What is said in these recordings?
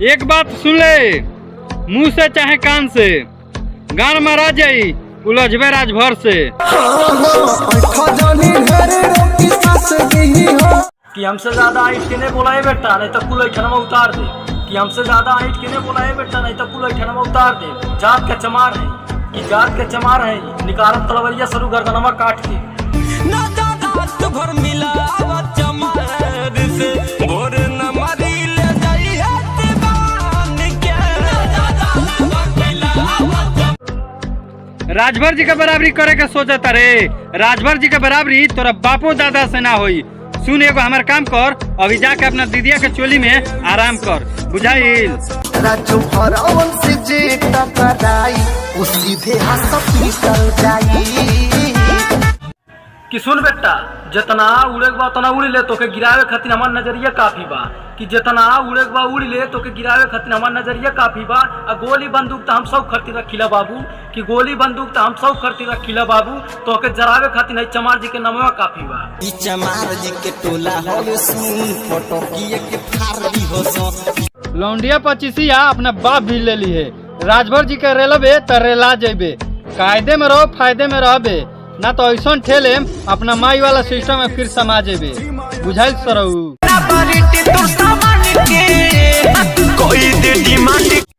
एक बात सुन ले, मुंह से चाहे कान से, गान मारा जाई उलझबे राजभर से। कि हमसे ज्यादा ईंट के नहीं बोला है बेटा, नहीं तो कुल ऐठनवा उतार दे। कि हमसे ज्यादा ईंट के नहीं बोला है बेटा, नहीं तो कुल ऐठनवा उतार दे। जात का चमार है, कि जात के चमार है, निकारत तलवरिया सरू गर्दनवा काट के। भर मिला चमार से भोर न मरी ले जाई है राजभर जी का बराबरी करे के सोचता रे। राजभर जी का बराबरी तोरा बापो दादा से ना होई। सुन एगो हमार काम कर, अभी जाके अपना दीदिया के चोली में आराम कर, बुझाइल। राजू भरावन से जे टकराई वो सीधे हॉस्पिटल जाई। कि सुन बेटा, जितना उड़े के बा उतना उड़ी ले, तोके गिरावे खातिर हमार नजरिया काफी बा। कि जितना उड़े के बा उड़ी ले, तोके गिरावे खातिर हमार नजरिया काफी बा। आ गोली बंदूक तो हम सब खरीद रखिला बाबू। कि गोली बंदूक तो हम सब खरीद रखिला बाबू। तोके जरावे खातिर नहीं चमार जी के नमवा काफी बा। ई चमार जी के टोला होवे सुन फोटो की एक फारदी हो सो। लौंडिया पचीसिया अपना बाप भी ले ली है। राजभर जी के रेलबे त रेला जेबे। कायदे में रहो, फायदे में रहबे, ना तो ऐसा ठेले अपना माई वाला सिस्टम में फिर समा जेबे, बुझाइल सरऊ।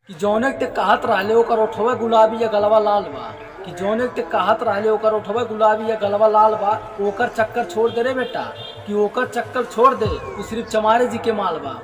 कि जौने ते कहत रहले ओकर ओठवा गुलाबी या गलवा लाल बा। कि जौने ते कहत रहले ओकर ओठवा गुलाबी या गलवा लाल बा, ओकर चक्कर छोड़ दे रे बेटा। कि ओकर चक्कर छोड़ दे, तू सिर्फ चमारे जी के माल बा।